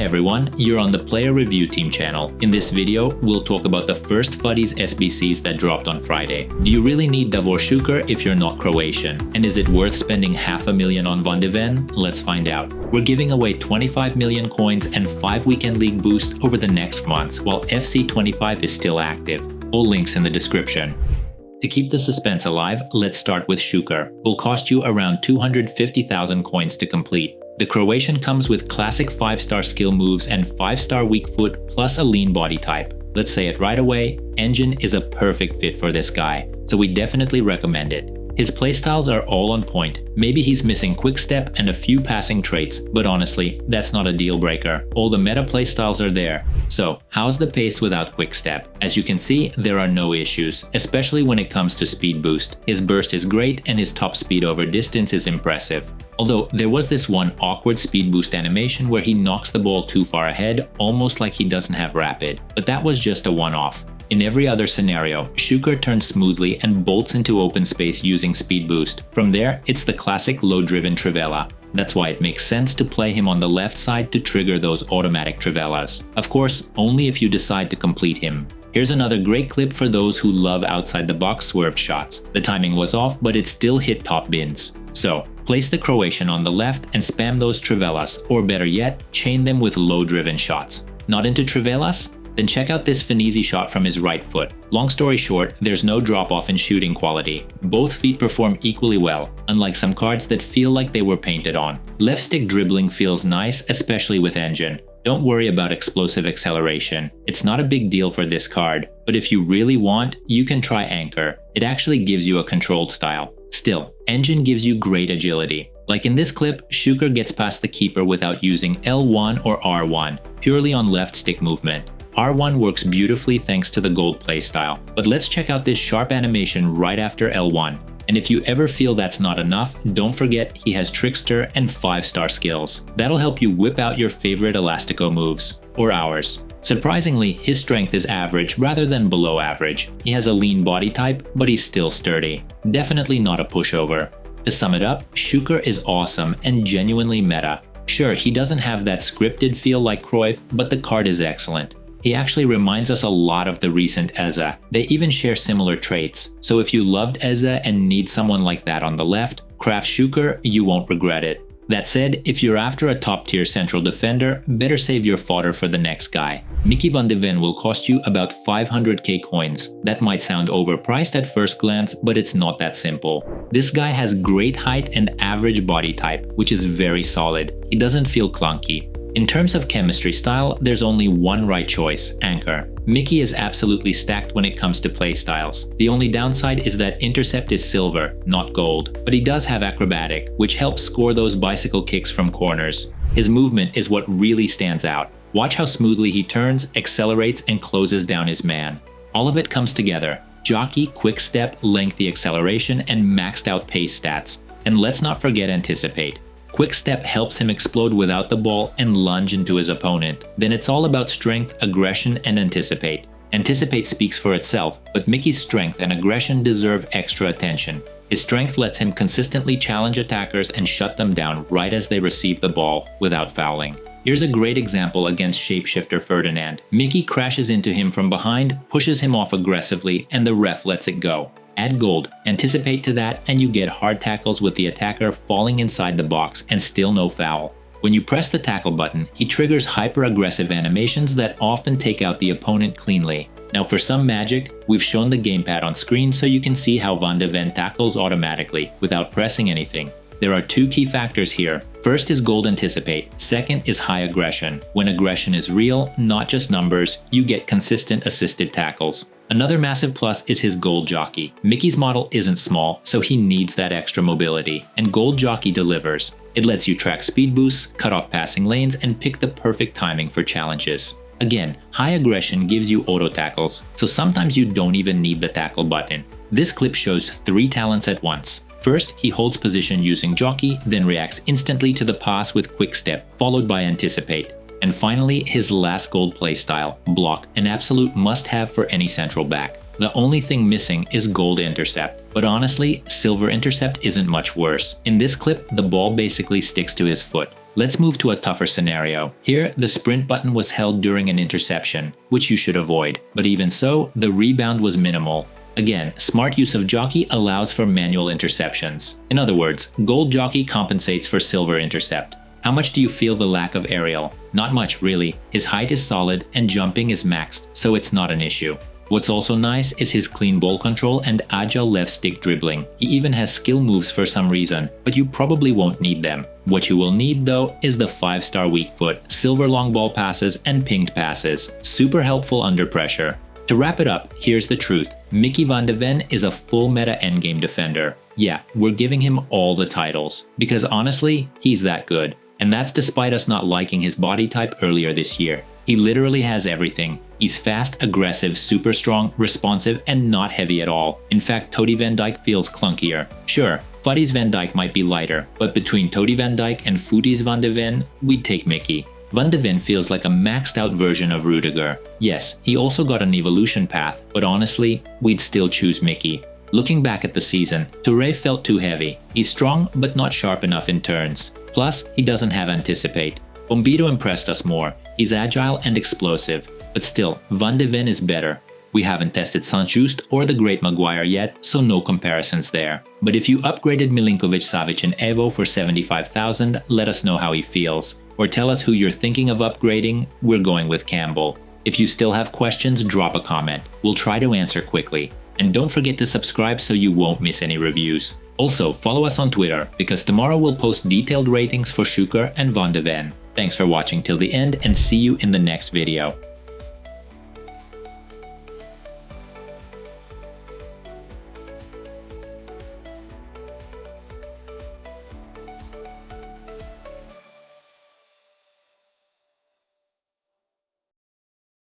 everyone, you're on the Player Review Team channel. In this video, we'll talk about the first Futties SBCs that dropped on Friday. Do you really need Davor Šuker if you're not Croatian? And is it worth spending $500,000 on Van de Ven? Let's find out. We're giving away 25 million coins and 5 weekend league boosts over the next months while FC25 is still active. All links in the description. To keep the suspense alive, let's start with Suker. Will cost you around 250,000 coins to complete. The Croatian comes with classic 5-star skill moves and 5-star weak foot plus a lean body type. Let's say it right away, Engine is a perfect fit for this guy, so we definitely recommend it. His playstyles are all on point. Maybe he's missing quick step and a few passing traits, but honestly, that's not a deal breaker. All the meta playstyles are there. So, how's the pace without quick step? As you can see, there are no issues, especially when it comes to speed boost. His burst is great and his top speed over distance is impressive. Although there was this one awkward speed boost animation where he knocks the ball too far ahead, almost like he doesn't have rapid, but that was just a one-off. In every other scenario, Suker turns smoothly and bolts into open space using speed boost. From there, it's the classic low-driven trivela. That's why it makes sense to play him on the left side to trigger those automatic trivelas. Of course, only if you decide to complete him. Here's another great clip for those who love outside-the-box swerved shots. The timing was off, but it still hit top bins. So, place the Croatian on the left and spam those trivelas, or better yet, chain them with low-driven shots. Not into trivelas? Then check out this Futties shot from his right foot. Long story short, there's no drop-off in shooting quality. Both feet perform equally well, unlike some cards that feel like they were painted on. Left stick dribbling feels nice, especially with Engine. Don't worry about explosive acceleration. It's not a big deal for this card, but if you really want, you can try Anchor. It actually gives you a controlled style. Still, Engine gives you great agility. Like in this clip, Suker gets past the keeper without using L1 or R1, purely on left stick movement. R1 works beautifully thanks to the gold playstyle, but let's check out this sharp animation right after L1. And if you ever feel that's not enough, don't forget he has Trickster and 5-star skills. That'll help you whip out your favorite Elastico moves, or ours. Surprisingly, his strength is average rather than below average. He has a lean body type, but he's still sturdy. Definitely not a pushover. To sum it up, Suker is awesome and genuinely meta. Sure, he doesn't have that scripted feel like Cruyff, but the card is excellent. He actually reminds us a lot of the recent Eza. They even share similar traits. So if you loved Eza and need someone like that on the left, craft Suker, you won't regret it. That said, if you're after a top-tier central defender, better save your fodder for the next guy. Micky Van de Ven will cost you about 500k coins. That might sound overpriced at first glance, but it's not that simple. This guy has great height and average body type, which is very solid. He doesn't feel clunky. In terms of chemistry style, there's only one right choice, Anchor. Micky is absolutely stacked when it comes to playstyles. The only downside is that intercept is silver, not gold, but he does have acrobatic, which helps score those bicycle kicks from corners. His movement is what really stands out. Watch how smoothly he turns, accelerates, and closes down his man. All of it comes together. Jockey, quick step, lengthy acceleration, and maxed out pace stats. And let's not forget Anticipate. Quick step helps him explode without the ball and lunge into his opponent. Then it's all about strength, aggression, and Anticipate. Anticipate speaks for itself, but Micky's strength and aggression deserve extra attention. His strength lets him consistently challenge attackers and shut them down right as they receive the ball, without fouling. Here's a great example against shapeshifter Ferdinand. Micky crashes into him from behind, pushes him off aggressively, and the ref lets it go. Add gold, Anticipate to that, and you get hard tackles with the attacker falling inside the box and still no foul. When you press the tackle button, he triggers hyper-aggressive animations that often take out the opponent cleanly. Now for some magic, we've shown the gamepad on screen so you can see how Van de Ven tackles automatically, without pressing anything. There are two key factors here. First is gold Anticipate, second is high aggression. When aggression is real, not just numbers, you get consistent assisted tackles. Another massive plus is his Gold Jockey. Micky's model isn't small, so he needs that extra mobility, and Gold Jockey delivers. It lets you track speed boosts, cut off passing lanes, and pick the perfect timing for challenges. Again, high aggression gives you auto tackles, so sometimes you don't even need the tackle button. This clip shows 3 talents at once. First, he holds position using Jockey, then reacts instantly to the pass with Quick Step, followed by Anticipate. And finally, his last gold playstyle, Block, an absolute must-have for any central back. The only thing missing is gold intercept, but honestly, silver intercept isn't much worse. In this clip, the ball basically sticks to his foot. Let's move to a tougher scenario. Here, the sprint button was held during an interception, which you should avoid. But even so, the rebound was minimal. Again, smart use of jockey allows for manual interceptions. In other words, gold jockey compensates for silver intercept. How much do you feel the lack of aerial? Not much, really. His height is solid and jumping is maxed, so it's not an issue. What's also nice is his clean ball control and agile left stick dribbling. He even has skill moves for some reason, but you probably won't need them. What you will need though is the 5-star weak foot, silver long ball passes, and pinged passes. Super helpful under pressure. To wrap it up, here's the truth. Micky van de Ven is a full meta endgame defender. Yeah, we're giving him all the titles. Because honestly, he's that good. And that's despite us not liking his body type earlier this year. He literally has everything. He's fast, aggressive, super strong, responsive, and not heavy at all. In fact, Tody Van Dijk feels clunkier. Sure, Futties Van Dijk might be lighter, but between Tody Van Dijk and Futties Van de Ven, we'd take Micky. Van de Ven feels like a maxed out version of Rudiger. Yes, he also got an evolution path, but honestly, we'd still choose Micky. Looking back at the season, Touré felt too heavy. He's strong, but not sharp enough in turns. Plus, he doesn't have anticipate. Bombito impressed us more. He's agile and explosive. But still, Van de Ven is better. We haven't tested Saint-Just or the Great Maguire yet, so no comparisons there. But if you upgraded Milinkovic, Savic and Evo for 75,000, let us know how he feels. Or tell us who you're thinking of upgrading. We're going with Campbell. If you still have questions, drop a comment. We'll try to answer quickly. And don't forget to subscribe so you won't miss any reviews. Also, follow us on Twitter, because tomorrow we'll post detailed ratings for Suker and Van de Ven. Thanks for watching till the end and see you in the next video.